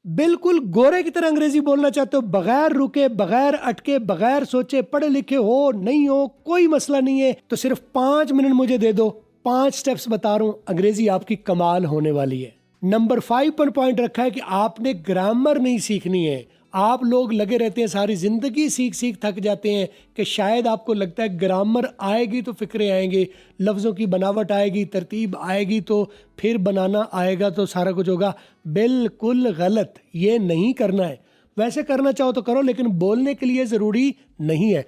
बिल्कुल गोरे की तरह अंग्रेजी बोलना चाहते हो, बगैर रुके, बगैर अटके, बगैर सोचे, पढ़े लिखे हो नहीं हो कोई मसला नहीं है, तो सिर्फ 5 मिनट मुझे दे दो, 5 स्टेप्स बता रहा हूं, अंग्रेजी आपकी कमाल होने वाली है। नंबर 5 पर पॉइंट रखा है कि आपने ग्रामर नहीं सीखनी है। आप लोग लगे रहते हैं सारी जिंदगी सीख सीख थक जाते हैं कि शायद आपको लगता है ग्रामर आएगी तो फिक्रे आएंगे, लफ्ज़ों की बनावट आएगी, तरतीब आएगी तो फिर बनाना आएगा तो सारा कुछ होगा। बिल्कुल गलत, ये नहीं करना है। वैसे करना चाहो तो करो, लेकिन बोलने के लिए ज़रूरी नहीं है।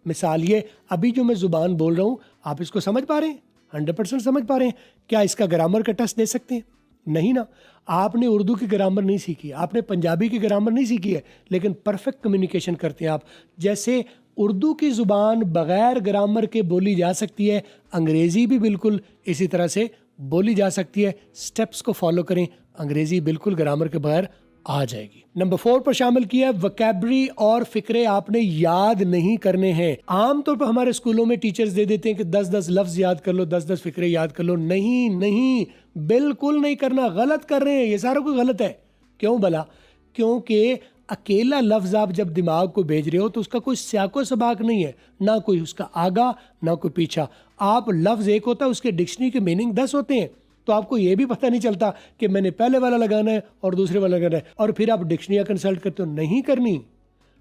मिसाल ये अभी जो मैं ज़ुबान बोल रहा हूँ, आप इसको समझ पा रहे हैं? 100% समझ पा रहे हैं? क्या इसका ग्रामर का टेस्ट दे सकते हैं? नहीं ना। आपने उर्दू की ग्रामर नहीं सीखी, आपने पंजाबी की ग्रामर नहीं सीखी है, लेकिन परफेक्ट कम्युनिकेशन करते हैं आप। जैसे उर्दू की ज़ुबान बग़ैर ग्रामर के बोली जा सकती है, अंग्रेज़ी भी बिल्कुल इसी तरह से बोली जा सकती है। स्टेप्स को फॉलो करें, अंग्रेज़ी बिल्कुल ग्रामर के बगैर आ जाएगी। नंबर 4 पर शामिल किया है वोकैबुलरी और फिक्रे आपने याद नहीं करने हैं। आमतौर पर हमारे स्कूलों में टीचर्स दे देते हैं कि 10-10 लफ्ज याद कर लो, 10-10 फिक्रे याद कर लो। नहीं, बिल्कुल नहीं करना, गलत कर रहे हैं, ये सारा कुछ गलत है। क्यों भला? क्योंकि अकेला लफ्ज आप जब दिमाग को भेज रहे हो तो उसका कोई स्याको सबाक नहीं है, ना कोई उसका आगा ना कोई पीछा। आप लफ्ज एक होता है, उसके डिक्शनरी के मीनिंग 10 होते हैं, तो आपको ये भी पता नहीं चलता कि मैंने पहले वाला लगाना है और दूसरे वाला लगाना है, और फिर आप डिक्शनरी कंसल्ट करते हो। नहीं करनी,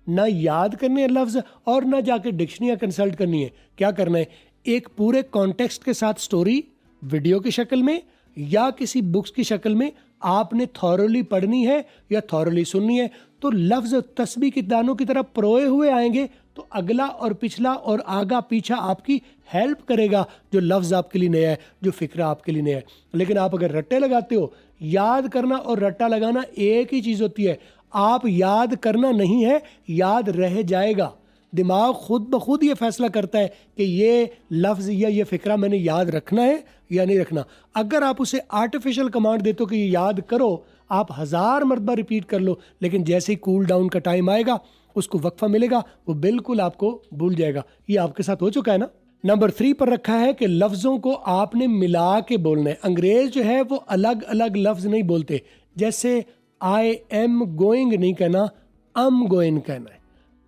ना याद करने हैं लफ्ज और ना जाके डिक्शनरी कंसल्ट करनी है। क्या करना है? एक पूरे कॉन्टेक्स्ट के साथ स्टोरी वीडियो की शक्ल में या किसी बुक्स की शक्ल में आपने थॉरली पढ़नी है या थॉरली सुननी है। तो लफ्ज तस्बीह की दानों की तरह परोए हुए आएंगे, तो अगला और पिछला और आगा पीछा आपकी हेल्प करेगा। जो लफ्ज आपके लिए नया है, जो फिक्रा आपके लिए नया है। लेकिन आप अगर रट्टे लगाते हो, याद करना और रट्टा लगाना एक ही चीज़ होती है। आप याद करना नहीं है, याद रह जाएगा। दिमाग खुद ब खुद ये फैसला करता है कि ये लफ्ज़ या ये फ़िक्रा मैंने याद रखना है या नहीं रखना। अगर आप उसे आर्टिफिशियल कमांड देते हो कि ये याद करो, आप 1000 मरतबा रिपीट कर लो, लेकिन जैसे ही कूल डाउन का टाइम आएगा, उसको वक्फा मिलेगा, वो बिल्कुल आपको भूल जाएगा। ये आपके साथ हो चुका है ना। नंबर 3 पर रखा है कि लफ्ज़ों को आपने मिला के बोलना है। अंग्रेज़ जो है वो अलग अलग लफ्ज़ नहीं बोलते। जैसे आई एम गोइंग नहीं कहना, अम गोइंग कहना है।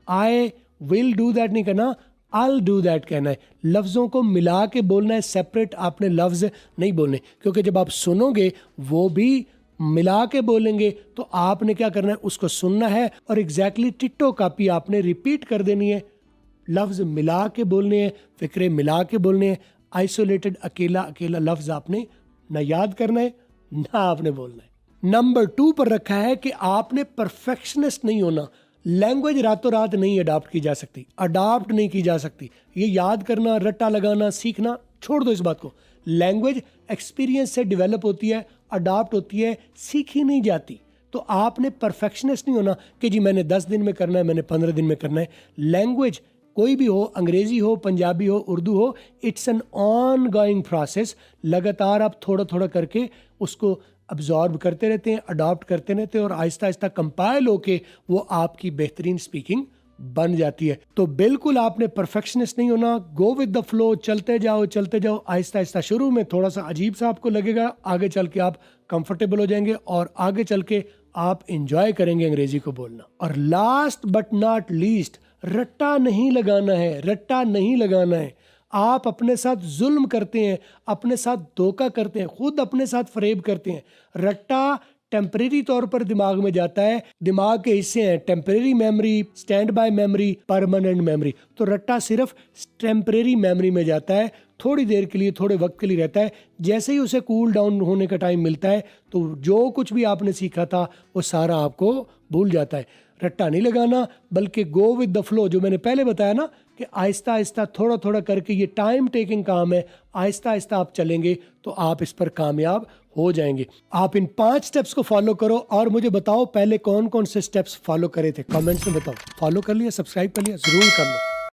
आई विल डू दैट नहीं कहना, I'll do that कहना है। लफ्ज़ों को मिला के बोलना है, सेपरेट आपने लफ्ज़ नहीं बोलने। क्योंकि जब आप सुनोगे वो भी मिला के बोलेंगे, तो आपने क्या करना है? उसको सुनना है और एग्जैक्टली टिट्टो कॉपी आपने रिपीट कर देनी है। लफ्ज़ मिला के बोलने हैं, फिक्रे मिला के बोलने हैं। आइसोलेटेड अकेला अकेला लफ्ज़ आपने ना याद करना है ना आपने बोलना है। नंबर 2 पर रखा है कि आपने परफेक्शनिस्ट नहीं होना। लैंग्वेज रातों रात नहीं अडाप्ट की जा सकती, अडाप्ट नहीं की जा सकती। ये याद करना, रट्टा लगाना, सीखना छोड़ दो इस बात को। लैंग्वेज एक्सपीरियंस से डेवलप होती है, अडाप्ट होती है, सीखी नहीं जाती। तो आपने परफेक्शनिस्ट नहीं होना कि जी मैंने 10 दिन में करना है, मैंने 15 दिन में करना है। लैंग्वेज कोई भी हो, अंग्रेज़ी हो, पंजाबी हो, उर्दू हो, it's an on going process. लगातार आप थोड़ा थोड़ा करके उसको अब्जॉर्ब करते रहते हैं, अडॉप्ट करते रहते हैं, और आहिस्ता आहिस्ता कंपाइल होके वो आपकी बेहतरीन स्पीकिंग बन जाती है। तो बिल्कुल आपने परफेक्शनिस्ट नहीं होना। गो विद द फ्लो, चलते जाओ आहिस्ता आहिस्ता। शुरू में थोड़ा सा अजीब सा आपको लगेगा, आगे चल के आप कंफर्टेबल हो जाएंगे और आगे चल के आप इंजॉय करेंगे अंग्रेजी को बोलना। और लास्ट बट नॉट लीस्ट, रट्टा नहीं लगाना है, रट्टा नहीं लगाना है। आप अपने साथ जुल्म करते हैं, अपने साथ धोखा करते हैं, खुद अपने साथ फरेब करते हैं। रट्टा टेम्परेरी तौर पर दिमाग में जाता है। दिमाग के हिस्से हैं temporary memory, stand by memory, permanent memory. तो रट्टा सिर्फ टेम्परेरी मेमोरी में जाता है, थोड़ी देर के लिए, थोड़े वक्त के लिए रहता है। जैसे ही उसे कूल डाउन होने का टाइम मिलता है, तो जो कुछ भी आपने सीखा था वो सारा आपको भूल जाता है। रट्टा नहीं लगाना, बल्कि गो विद द फ्लो, जो मैंने पहले बताया ना कि आहिस्ता आहिस्ता थोड़ा थोड़ा करके, ये टाइम टेकिंग काम है। आहिस्ता आहिस्ता आप चलेंगे तो आप इस पर कामयाब हो जाएंगे। आप इन 5 स्टेप्स को फॉलो करो और मुझे बताओ पहले कौन कौन से स्टेप्स फॉलो करे थे, कमेंट्स में बताओ। फॉलो कर लिया, सब्सक्राइब कर लिया, जरूर कर लो।